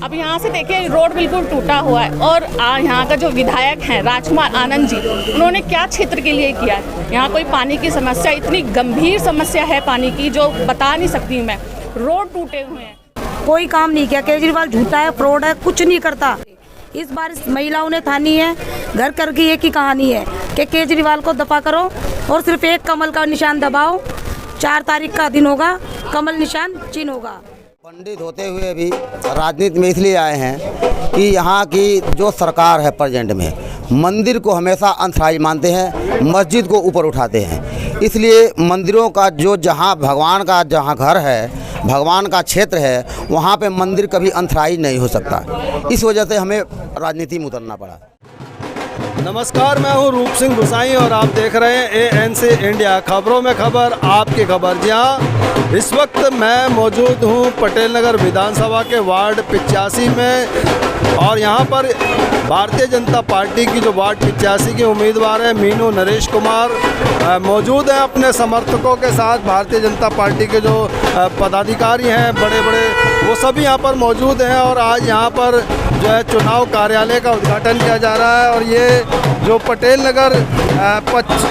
अब यहाँ से देखिए रोड बिल्कुल टूटा हुआ है और यहाँ का जो विधायक हैं राजकुमार आनंद जी, उन्होंने क्या क्षेत्र के लिए किया है। यहाँ कोई पानी की समस्या, इतनी गंभीर समस्या है पानी की जो बता नहीं सकती मैं। रोड टूटे हुए हैं, कोई काम नहीं किया। केजरीवाल झूठा है, फ्रॉड है, कुछ नहीं करता। इस बार महिलाओं ने ठानी है, घर घर की एक ही कहानी है कि केजरीवाल को दफा करो और सिर्फ एक कमल का निशान दबाओ। 4 तारीख का दिन होगा, कमल निशान चिन्ह होगा। पंडित होते हुए भी राजनीति में इसलिए आए हैं कि यहाँ की जो सरकार है प्रेजेंट में, मंदिर को हमेशा अंतराय मानते हैं, मस्जिद को ऊपर उठाते हैं। इसलिए मंदिरों का जो जहाँ भगवान का जहाँ घर है, भगवान का क्षेत्र है, वहाँ पे मंदिर कभी अंतराय नहीं हो सकता। इस वजह से हमें राजनीति में उतरना पड़ा। नमस्कार, मैं हूं रूप सिंह गुसाई और आप देख रहे हैं ANC इंडिया, खबरों में खबर, आपकी खबर। जी हाँ, इस वक्त मैं मौजूद हूं पटेल नगर विधानसभा के वार्ड 85 में और यहां पर भारतीय जनता पार्टी की जो वार्ड 85 की उम्मीदवार है मीनू नरेश कुमार मौजूद हैं अपने समर्थकों के साथ। भारतीय जनता पार्टी के जो पदाधिकारी हैं बड़े बड़े, वो सभी यहाँ पर मौजूद हैं और आज यहाँ पर जो है चुनाव कार्यालय का उद्घाटन किया जा रहा है। और ये जो पटेल नगर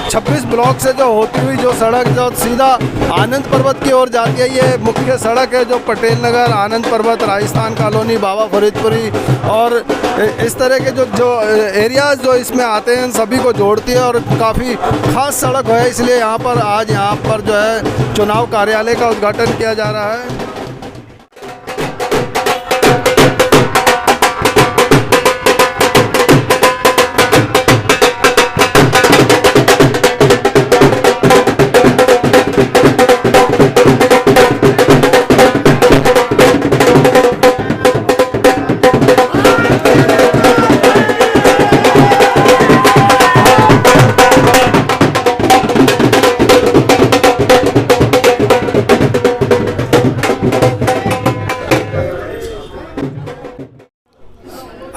26 ब्लॉक से जो होती हुई जो सड़क जो सीधा आनंद पर्वत की ओर जाती है, ये मुख्य सड़क है जो पटेल नगर, आनंद पर्वत, राजस्थान कॉलोनी, बाबा फरीदपुरी और इस तरह के जो एरियाज़ जो इसमें आते हैं सभी को जोड़ती है और काफ़ी खास सड़क है। इसलिए यहाँ पर आज यहाँ पर जो है चुनाव कार्यालय का उद्घाटन किया जा रहा है।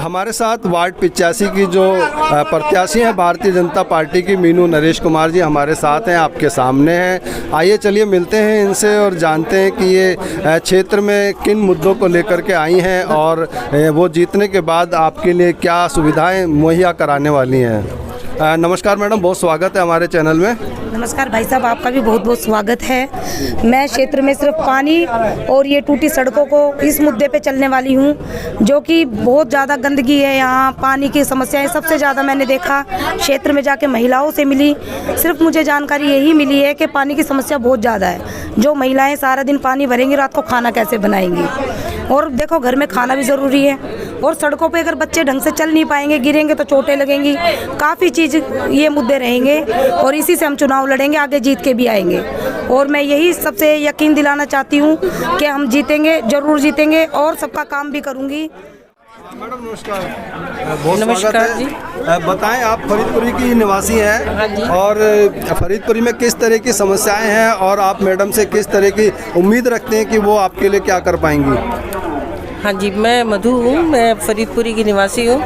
हमारे साथ वार्ड 85 की जो प्रत्याशी हैं भारतीय जनता पार्टी की मीनू नरेश कुमार जी हमारे साथ हैं, आपके सामने हैं। आइए चलिए मिलते हैं इनसे और जानते हैं कि ये क्षेत्र में किन मुद्दों को लेकर के आई हैं और वो जीतने के बाद आपके लिए क्या सुविधाएं मुहैया कराने वाली हैं। नमस्कार मैडम, बहुत स्वागत है हमारे चैनल में। नमस्कार भाई साहब, आपका भी बहुत बहुत स्वागत है। मैं क्षेत्र में सिर्फ पानी और ये टूटी सड़कों को इस मुद्दे पे चलने वाली हूँ, जो कि बहुत ज़्यादा गंदगी है यहाँ, पानी की समस्याएं सबसे ज़्यादा मैंने देखा। क्षेत्र में जाके महिलाओं से मिली, सिर्फ मुझे जानकारी यही मिली है कि पानी की समस्या बहुत ज़्यादा है। जो महिलाएँ सारा दिन पानी भरेंगी, रात को खाना कैसे बनाएंगी? और देखो घर में खाना भी ज़रूरी है और सड़कों पे अगर बच्चे ढंग से चल नहीं पाएंगे, गिरेंगे तो चोटें लगेंगी। काफ़ी चीज़ ये मुद्दे रहेंगे और इसी से हम चुनाव लड़ेंगे, आगे जीत के भी आएंगे। और मैं यही सबसे यकीन दिलाना चाहती हूँ कि हम जीतेंगे, ज़रूर जीतेंगे और सबका काम भी करूँगी। मैडम नमस्कार, बहुत स्वागत है। बताएं, आप फरीदपुरी की निवासी हैं। हाँ जी। और फरीदपुरी में किस तरह की समस्याएं हैं और आप मैडम से किस तरह की उम्मीद रखते हैं कि वो आपके लिए क्या कर पाएंगी? हाँ जी, मैं मधु हूँ, मैं फरीदपुरी की निवासी हूँ।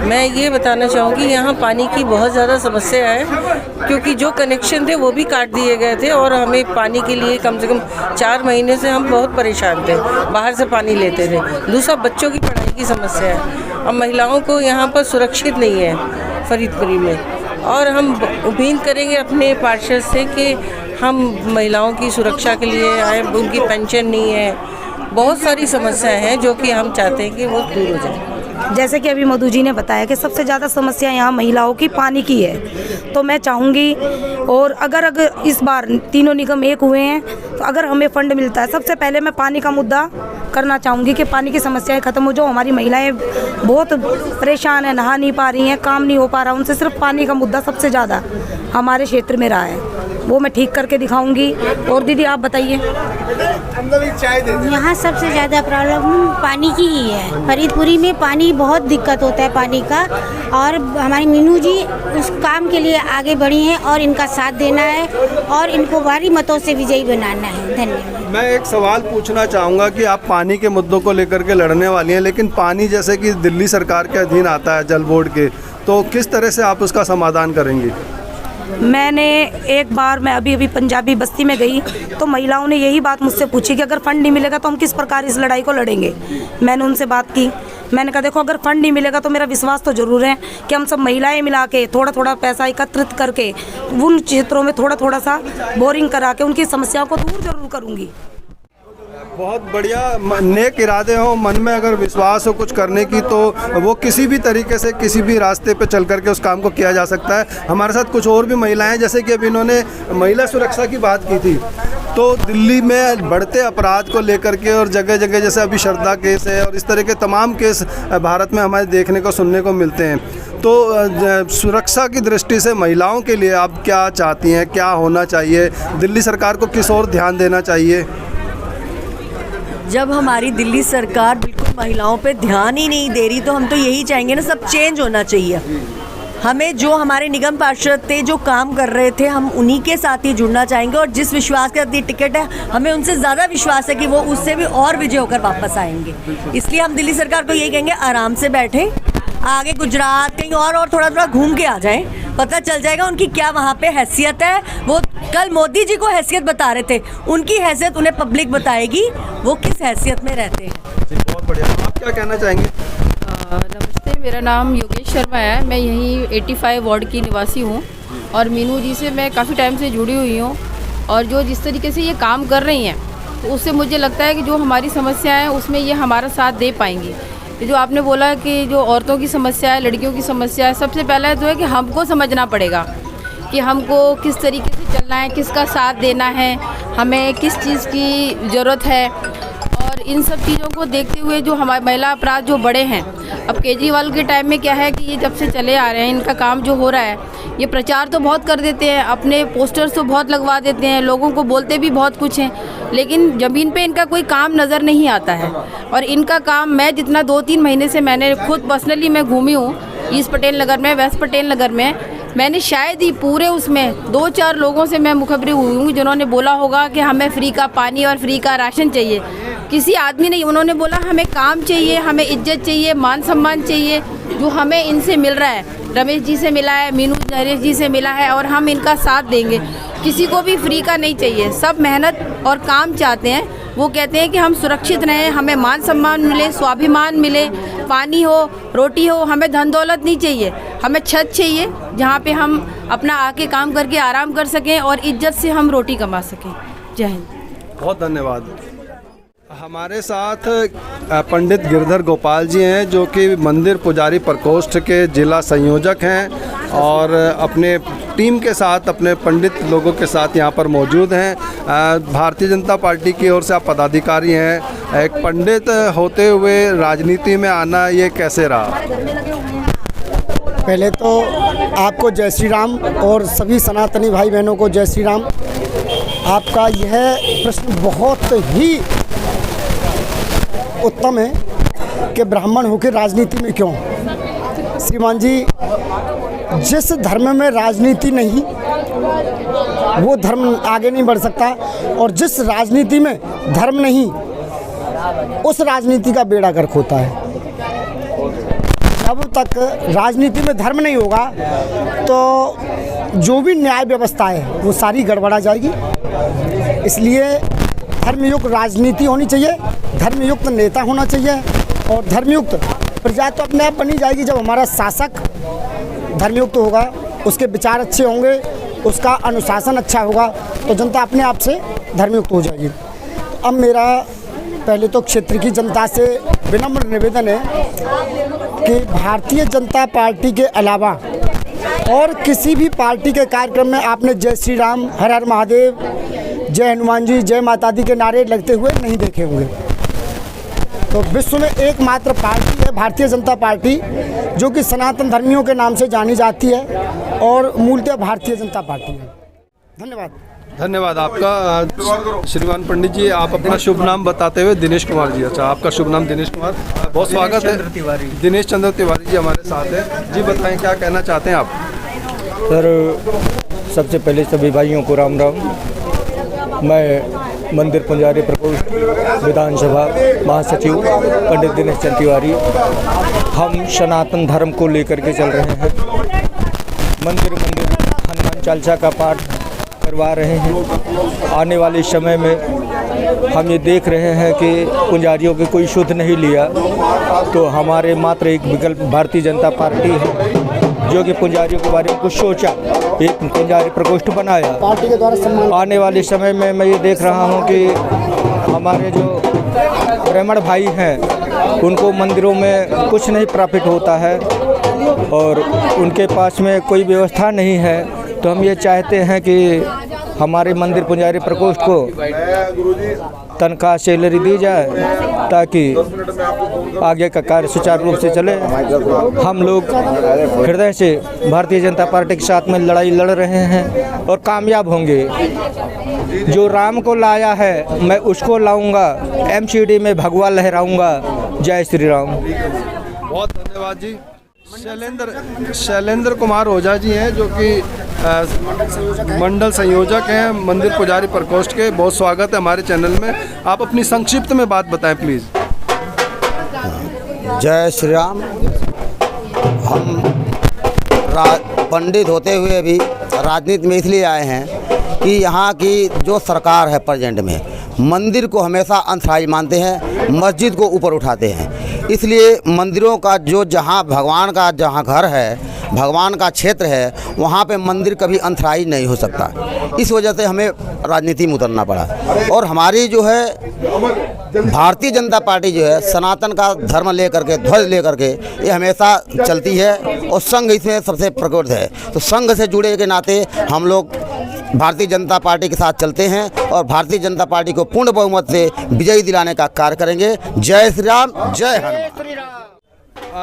मैं ये बताना चाहूँगी यहाँ पानी की बहुत ज़्यादा समस्या है, क्योंकि जो कनेक्शन थे वो भी काट दिए गए थे और हमें पानी के लिए कम से कम 4 महीने से हम बहुत परेशान थे, बाहर से पानी लेते थे। दूसरा बच्चों की पढ़ाई की समस्या है और महिलाओं को यहाँ पर सुरक्षित नहीं है फरीदपुरी में। और हम उम्मीद करेंगे अपने पार्षद से कि हम महिलाओं की सुरक्षा के लिए आए। उनकी पेंशन नहीं है, बहुत सारी समस्याएं हैं जो कि हम चाहते हैं कि वो दूर हो जाए। जैसे कि अभी मधु जी ने बताया कि सबसे ज़्यादा समस्या यहाँ महिलाओं की पानी की है, तो मैं चाहूँगी और अगर इस बार तीनों निगम एक हुए हैं तो अगर हमें फंड मिलता है, सबसे पहले मैं पानी का मुद्दा करना चाहूँगी कि पानी की समस्याएं ख़त्म हो। जो हमारी महिलाएं बहुत परेशान हैं, नहा नहीं पा रही हैं, काम नहीं हो पा रहा, उनसे सिर्फ पानी का मुद्दा सबसे ज़्यादा हमारे क्षेत्र में रहा है, वो मैं ठीक करके दिखाऊंगी। और दीदी आप बताइए। यहाँ सबसे ज़्यादा प्रॉब्लम पानी की ही है। फरीदपुरी में पानी बहुत दिक्कत होता है पानी का, और हमारी मीनू जी उस काम के लिए आगे बढ़ी हैं और इनका साथ देना है और इनको भारी मतों से विजयी बनाना है। धन्यवाद। मैं एक सवाल पूछना चाहूँगा कि आप पानी के मुद्दों को लेकर के लड़ने वाली हैं, लेकिन पानी जैसे कि दिल्ली सरकार के अधीन आता है जल बोर्ड के, तो किस तरह से आप उसका समाधान करेंगी? मैंने एक बार मैं अभी पंजाबी बस्ती में गई तो महिलाओं ने यही बात मुझसे पूछी कि अगर फंड नहीं मिलेगा तो हम किस प्रकार इस लड़ाई को लड़ेंगे। मैंने उनसे बात की, मैंने कहा देखो अगर फंड नहीं मिलेगा तो मेरा विश्वास तो ज़रूर है कि हम सब महिलाएं मिला के थोड़ा थोड़ा पैसा एकत्रित करके उन क्षेत्रों में थोड़ा थोड़ा सा बोरिंग करा के उनकी समस्याओं को दूर ज़रूर करूँगी। बहुत बढ़िया। नेक इरादे हो, मन में अगर विश्वास हो कुछ करने की, तो वो किसी भी तरीके से किसी भी रास्ते पे चल करके उस काम को किया जा सकता है। हमारे साथ कुछ और भी महिलाएं, जैसे कि अभी इन्होंने महिला सुरक्षा की बात की थी, तो दिल्ली में बढ़ते अपराध को लेकर के और जगह जगह जैसे अभी श्रद्धा केस है और इस तरह के तमाम केस भारत में हमारे देखने को सुनने को मिलते हैं। तो सुरक्षा की दृष्टि से महिलाओं के लिए आप क्या चाहती हैं, क्या होना चाहिए, दिल्ली सरकार को किस ओर ध्यान देना चाहिए? जब हमारी दिल्ली सरकार बिल्कुल महिलाओं पे ध्यान ही नहीं दे रही, तो हम तो यही चाहेंगे ना, सब चेंज होना चाहिए। हमें जो हमारे निगम पार्षद थे जो काम कर रहे थे, हम उन्हीं के साथ ही जुड़ना चाहेंगे और जिस विश्वास के साथ ये टिकट है, हमें उनसे ज़्यादा विश्वास है कि वो उससे भी और विजय होकर वापस आएंगे। इसलिए हम दिल्ली सरकार को यही कहेंगे, आराम से बैठें, आगे गुजरात कहीं और थोड़ा थोड़ा घूम के आ जाएं, पता चल जाएगा उनकी क्या वहाँ पे हैसियत है। वो कल मोदी जी को हैसियत बता रहे थे, उनकी हैसियत उन्हें पब्लिक बताएगी, वो किस हैसियत में रहते हैं। बहुत बढ़िया। आप क्या कहना चाहेंगे? नमस्ते, मेरा नाम योगेश शर्मा है। मैं यहीं 85 वार्ड की निवासी हूँ और मीनू जी से मैं काफ़ी टाइम से जुड़ी हुई हूँ और जो जिस तरीके से ये काम कर रही हैं, तो उससे मुझे लगता है कि जो हमारी समस्या है उसमें ये हमारा साथ दे पाएंगी। जो आपने बोला कि जो औरतों की समस्या है, लड़कियों की समस्या है, सबसे पहला तो है कि हमको समझना पड़ेगा कि हमको किस तरीके से चलना है, किसका साथ देना है, हमें किस चीज़ की ज़रूरत है। और इन सब चीज़ों को देखते हुए जो हमारे महिला अपराध जो बढ़े हैं, अब केजरीवाल के टाइम में क्या है कि ये जब से चले आ रहे हैं, इनका काम जो हो रहा है, ये प्रचार तो बहुत कर देते हैं, अपने पोस्टर्स तो बहुत लगवा देते हैं, लोगों को बोलते भी बहुत कुछ हैं, लेकिन ज़मीन पे इनका कोई काम नज़र नहीं आता है। और इनका काम, मैं जितना 2-3 महीने से मैंने खुद पर्सनली मैं घूमी हूँ ईस्ट पटेल नगर में, वेस्ट पटेल नगर में, मैंने शायद ही पूरे उसमें 2-4 लोगों से मैं मुखबिर हुई हूँ जिन्होंने बोला होगा कि हमें फ्री का पानी और फ्री का राशन चाहिए। किसी आदमी ने, उन्होंने बोला हमें काम चाहिए, हमें इज्जत चाहिए, मान सम्मान चाहिए, जो हमें इनसे मिल रहा है, रमेश जी से मिला है, मीनू नरेश जी से मिला है, और हम इनका साथ देंगे। किसी को भी फ्री का नहीं चाहिए, सब मेहनत और काम चाहते हैं। वो कहते हैं कि हम सुरक्षित रहें, हमें मान सम्मान मिले, स्वाभिमान मिले, पानी हो, रोटी हो, हमें धन दौलत नहीं चाहिए, हमें छत चाहिए जहाँ पे हम अपना आके काम करके आराम कर सकें और इज्जत से हम रोटी कमा सकें। जय हिंद। बहुत धन्यवाद। हमारे साथ पंडित गिरधर गोपाल जी हैं, जो कि मंदिर पुजारी प्रकोष्ठ के जिला संयोजक हैं और अपने टीम के साथ, अपने पंडित लोगों के साथ यहाँ पर मौजूद हैं। भारतीय जनता पार्टी की ओर से आप पदाधिकारी हैं। एक पंडित होते हुए राजनीति में आना ये कैसे रहा? पहले तो आपको जय श्री राम और सभी सनातनी भाई बहनों को जय श्री राम। आपका यह प्रश्न बहुत ही उत्तम है कि ब्राह्मण होकर राजनीति में क्यों। श्रीमान जी, जिस धर्म में राजनीति नहीं वो धर्म आगे नहीं बढ़ सकता, और जिस राजनीति में धर्म नहीं उस राजनीति का बेड़ा गर्क होता है। जब तक राजनीति में धर्म नहीं होगा तो जो भी न्याय व्यवस्था है वो सारी गड़बड़ा जाएगी। इसलिए धर्मयुक्त राजनीति होनी चाहिए, धर्मयुक्त नेता होना चाहिए, और धर्मयुक्त प्रजा तो अपने आप बनी जाएगी जब हमारा शासक धर्मयुक्त होगा, उसके विचार अच्छे होंगे, उसका अनुशासन अच्छा होगा, तो जनता अपने आप से धर्मयुक्त हो जाएगी। अब मेरा पहले तो क्षेत्र की जनता से विनम्र निवेदन है कि भारतीय जनता पार्टी के अलावा और किसी भी पार्टी के कार्यक्रम में आपने जय श्री राम, हर हर महादेव, जय हनुमान जी, जय माता दी के नारे लगते हुए नहीं देखे होंगे। तो विश्व में एकमात्र पार्टी है भारतीय जनता पार्टी, जो कि सनातन धर्मियों के नाम से जानी जाती है और मूलतः भारतीय जनता पार्टी है। धन्यवाद। धन्यवाद आपका। श्रीमान पंडित जी, आप अपना शुभ नाम बताते हुए। दिनेश कुमार जी। अच्छा, आपका शुभ नाम दिनेश कुमार। बहुत स्वागत है। दिनेश चंद्र तिवारी जी हमारे साथ हैं। जी बताएं, क्या कहना चाहते हैं आप? सर, सबसे पहले सभी भाइयों को राम राम। मैं मंदिर पुजारी प्रकोष्ठ विधानसभा महासचिव पंडित दिनेश चंद्र तिवारी। हम सनातन धर्म को लेकर के चल रहे हैं। मंदिर मंदिर हनुमान चालीसा का पाठ करवा रहे हैं। आने वाले समय में हम ये देख रहे हैं कि पुजारियों के कोई शुद्ध नहीं लिया, तो हमारे मात्र एक विकल्प भारतीय जनता पार्टी है जो कि पुजारियों के बारे में कुछ सोचा, एक पुजारी प्रकोष्ठ बनाया। पार्टी के द्वारा सम्मान आने वाले समय में मैं ये देख रहा हूँ कि हमारे जो ब्राह्मण भाई हैं उनको मंदिरों में कुछ नहीं प्रॉफिट होता है और उनके पास में कोई व्यवस्था नहीं है। तो हम ये चाहते हैं कि हमारे मंदिर पुजारी प्रकोष्ठ को तनख्वाह सैलरी दी जाए ताकि आगे का कार्य सुचारू रूप से चले। हम लोग हृदय से भारतीय जनता पार्टी के साथ में लड़ाई लड़ रहे हैं और कामयाब होंगे। जो राम को लाया है मैं उसको लाऊंगा, एमसीडी में भगवा लहराऊंगा। जय श्री राम। बहुत धन्यवाद जी। शैलेंद्र कुमार ओझा जी हैं जो कि मंडल संयोजक हैं मंदिर पुजारी प्रकोष्ठ के। बहुत स्वागत है हमारे चैनल में। आप अपनी संक्षिप्त में बात बताएं प्लीज़। जय श्री राम। हम पंडित होते हुए भी राजनीति में इसलिए आए हैं कि यहाँ की जो सरकार है प्रेजेंट में, मंदिर को हमेशा अंतराज मानते हैं, मस्जिद को ऊपर उठाते हैं। इसलिए मंदिरों का जो जहाँ भगवान का जहाँ घर है, भगवान का क्षेत्र है, वहाँ पे मंदिर कभी अंतराज नहीं हो सकता। इस वजह से हमें राजनीति में उतरना पड़ा। और हमारी जो है भारतीय जनता पार्टी जो है सनातन का धर्म लेकर के, ध्वज लेकर के ये हमेशा चलती है और संघ इसमें सबसे प्रकट है। तो संघ से जुड़े के नाते हम लोग भारतीय जनता पार्टी के साथ चलते हैं और भारतीय जनता पार्टी को पूर्ण बहुमत से विजयी दिलाने का कार्य करेंगे। जय श्री राम, जय हनुमान।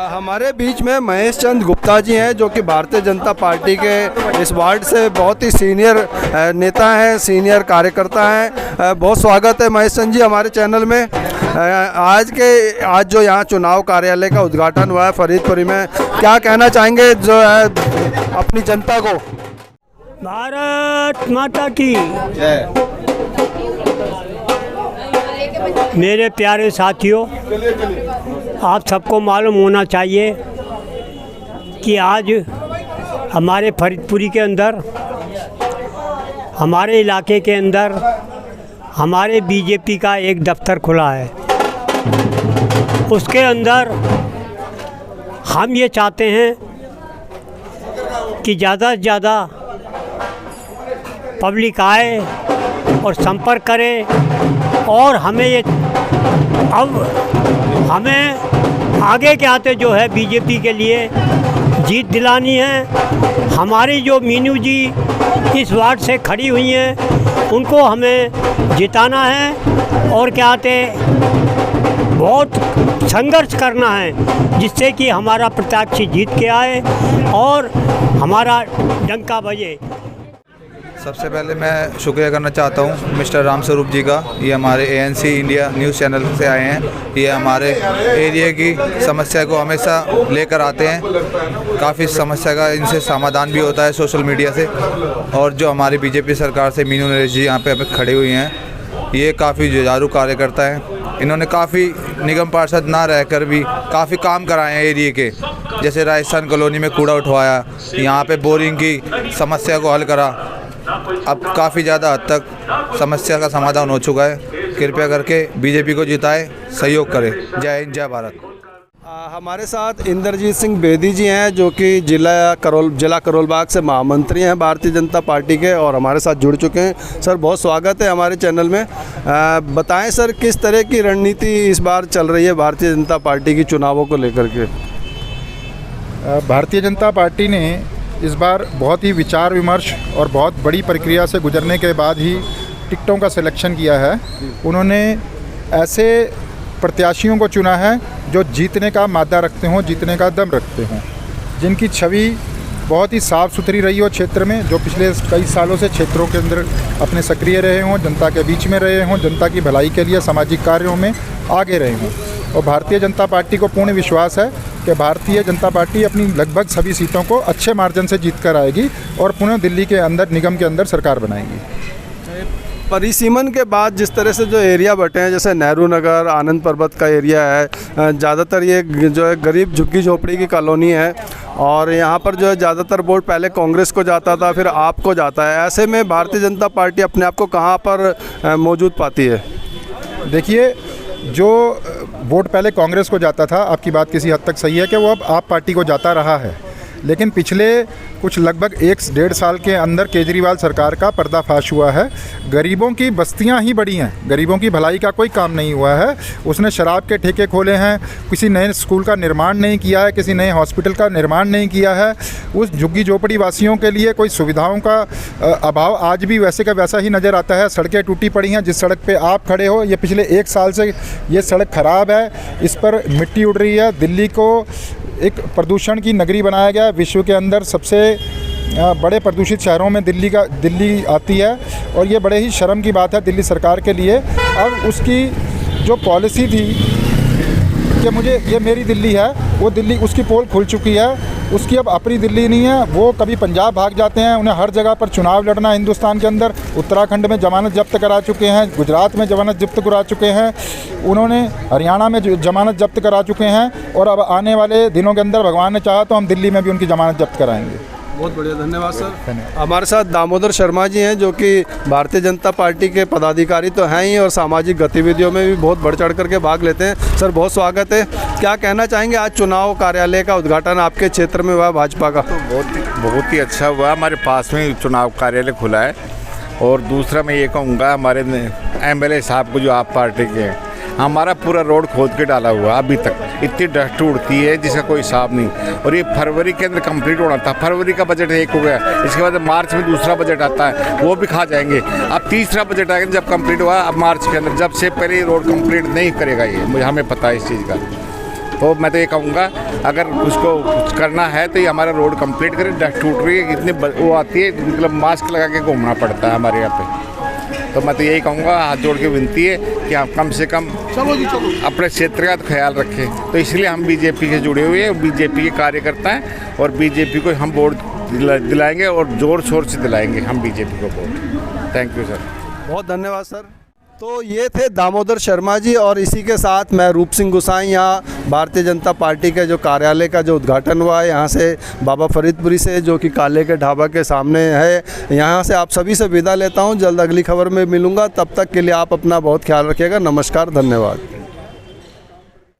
हमारे बीच में महेश चंद गुप्ता जी हैं जो कि भारतीय जनता पार्टी के इस वार्ड से बहुत ही सीनियर नेता हैं, सीनियर कार्यकर्ता हैं। बहुत स्वागत है महेश चंद जी हमारे चैनल में। आज जो यहाँ चुनाव कार्यालय का उद्घाटन हुआ है फरीदपुरी में, क्या कहना चाहेंगे जो है अपनी जनता को? भारत माता की जय। मेरे प्यारे साथियों, आप सबको मालूम होना चाहिए कि आज हमारे फरीदपुरी के अंदर, हमारे इलाके के अंदर हमारे बीजेपी का एक दफ्तर खुला है। उसके अंदर हम ये चाहते हैं कि ज़्यादा से ज़्यादा पब्लिक आए और संपर्क करे और हमें आगे के आते जो है बीजेपी के लिए जीत दिलानी है। हमारी जो मीनू जी इस वार्ड से खड़ी हुई हैं उनको हमें जिताना है और क्या आते बहुत संघर्ष करना है जिससे कि हमारा प्रत्याशी जीत के आए और हमारा डंका बजे। सबसे पहले मैं शुक्रिया करना चाहता हूं मिस्टर राम स्वरूप जी का। ये हमारे ANC इंडिया न्यूज़ चैनल से आए हैं। ये हमारे एरिया की समस्या को हमेशा लेकर आते हैं। काफ़ी समस्या का इनसे समाधान भी होता है सोशल मीडिया से। और जो हमारी बीजेपी सरकार से मीनू नरेश जी यहाँ पे हमें खड़े हुई हैं, ये काफ़ी जुझारू कार्यकर्ता हैं। इन्होंने काफ़ी निगम पार्षद ना रहकर भी काफ़ी काम कराए हैं एरिया के। जैसे राजस्थान कॉलोनी में कूड़ा उठवाया, यहाँ पे बोरिंग की समस्या को हल करा। अब काफ़ी ज़्यादा हद तक समस्या का समाधान हो चुका है। कृपया करके बीजेपी को जिताएं, सहयोग करें। जय हिंद, जय भारत। हमारे साथ इंद्रजीत सिंह बेदी जी हैं जो कि जिला करोलबाग से महामंत्री हैं भारतीय जनता पार्टी के और हमारे साथ जुड़ चुके हैं। सर बहुत स्वागत है हमारे चैनल में। बताएं सर किस तरह की रणनीति इस बार चल रही है भारतीय जनता पार्टी की चुनावों को लेकर के? भारतीय जनता पार्टी ने इस बार बहुत ही विचार विमर्श और बहुत बड़ी प्रक्रिया से गुजरने के बाद ही टिकटों का सिलेक्शन किया है। उन्होंने ऐसे प्रत्याशियों को चुना है जो जीतने का मादा रखते हों, जीतने का दम रखते हों, जिनकी छवि बहुत ही साफ़ सुथरी रही हो क्षेत्र में, जो पिछले कई सालों से क्षेत्रों के अंदर अपने सक्रिय रहे हों, जनता के बीच में रहे हों, जनता की भलाई के लिए सामाजिक कार्यों में आगे रहे हों। और भारतीय जनता पार्टी को पूर्ण विश्वास है कि भारतीय जनता पार्टी अपनी लगभग सभी सीटों को अच्छे मार्जिन से जीत कर आएगी और पुनः दिल्ली के अंदर निगम के अंदर सरकार बनाएगी। परिसीमन के बाद जिस तरह से जो एरिया बटे हैं, जैसे नेहरू नगर, आनंद पर्वत का एरिया है, ज़्यादातर ये जो है गरीब झुग्गी झोपड़ी की कॉलोनी है और यहाँ पर जो है ज़्यादातर वोट पहले कांग्रेस को जाता था, फिर आपको जाता है। ऐसे में भारतीय जनता पार्टी अपने आप को कहाँ पर मौजूद पाती है? देखिए, जो वोट पहले कांग्रेस को जाता था, आपकी बात किसी हद तक सही है कि वो अब आप पार्टी को जाता रहा है, लेकिन पिछले कुछ लगभग 1-1.5 साल के अंदर केजरीवाल सरकार का पर्दाफाश हुआ है। गरीबों की बस्तियां ही बड़ी हैं, गरीबों की भलाई का कोई काम नहीं हुआ है। उसने शराब के ठेके खोले हैं, किसी नए स्कूल का निर्माण नहीं किया है, किसी नए हॉस्पिटल का निर्माण नहीं किया है। उस झुग्गी झोपड़ी वासियों के लिए कोई सुविधाओं का अभाव आज भी वैसे का वैसा ही नज़र आता है। सड़कें टूटी पड़ी हैं। जिस सड़क पर आप खड़े हो, ये पिछले 1 साल से ये सड़क ख़राब है, इस पर मिट्टी उड़ रही है। दिल्ली को एक प्रदूषण की नगरी बनाया गया। विश्व के अंदर सबसे बड़े प्रदूषित शहरों में दिल्ली आती है, और ये बड़े ही शर्म की बात है दिल्ली सरकार के लिए। अब उसकी जो पॉलिसी थी कि मुझे ये मेरी दिल्ली है, वो दिल्ली उसकी पोल खुल चुकी है। उसकी अब अपनी दिल्ली नहीं है। वो कभी पंजाब भाग जाते हैं, उन्हें हर जगह पर चुनाव लड़ना है हिंदुस्तान के अंदर। उत्तराखंड में ज़मानत जब्त करा चुके हैं, गुजरात में ज़मानत जब्त करा चुके हैं, उन्होंने हरियाणा में ज़मानत जब्त करा चुके हैं, और अब आने वाले दिनों के अंदर भगवान ने चाहा तो हम दिल्ली में भी उनकी ज़मानत जब्त कराएंगे। बहुत बढ़िया, धन्यवाद सर। हमारे साथ दामोदर शर्मा जी हैं, जो कि भारतीय जनता पार्टी के पदाधिकारी तो हैं ही और सामाजिक गतिविधियों में भी बहुत बढ़ चढ़ करके भाग लेते हैं। सर, बहुत स्वागत है। क्या कहना चाहेंगे, आज चुनाव कार्यालय का उद्घाटन आपके क्षेत्र में हुआ भाजपा का? तो बहुत ही अच्छा हुआ। हमारे पास में चुनाव कार्यालय खुला है। और दूसरा मैं ये कहूँगा, हमारे MLA साहब को, जो आप पार्टी के हैं, हमारा पूरा रोड खोद के डाला हुआ। अभी तक इतनी डस्ट उड़ती है जिसका कोई हिसाब नहीं। और ये फरवरी के अंदर कंप्लीट होना था। फरवरी का बजट एक हो गया, इसके बाद मार्च में दूसरा बजट आता है, वो भी खा जाएंगे। अब तीसरा बजट आएगा जब कंप्लीट हुआ, अब मार्च के अंदर। जब से पहले ये रोड कंप्लीट नहीं करेगा, ये मुझे हमें पता है इस चीज़ का। तो मैं तो ये कहूँगा, अगर उसको कुछ करना है तो ये हमारा रोड कंप्लीट करें। डस्ट टूट रही है, इतनी वो आती है, मतलब मास्क लगा के घूमना पड़ता है हमारे यहाँ पे। तो मैं तो यही कहूँगा, हाथ जोड़ के विनती है कि आप कम से कम अपने क्षेत्र का तो ख्याल रखें। तो इसलिए हम बीजेपी से जुड़े हुए हैं, बीजेपी के कार्यकर्ता हैं, और बीजेपी को हम वोट दिलाएंगे, और ज़ोर शोर से दिलाएंगे हम बीजेपी को वोट। Thank you sir. बहुत धन्यवाद सर। तो ये थे दामोदर शर्मा जी, और इसी के साथ मैं रूप सिंह गुसाई यहाँ भारतीय जनता पार्टी के जो कार्यालय का जो उद्घाटन हुआ है, यहाँ से बाबा फरीदपुरी से, जो कि काले के ढाबा के सामने है, यहाँ से आप सभी से विदा लेता हूँ। जल्द अगली खबर में मिलूँगा, तब तक के लिए आप अपना बहुत ख्याल रखिएगा। नमस्कार, धन्यवाद।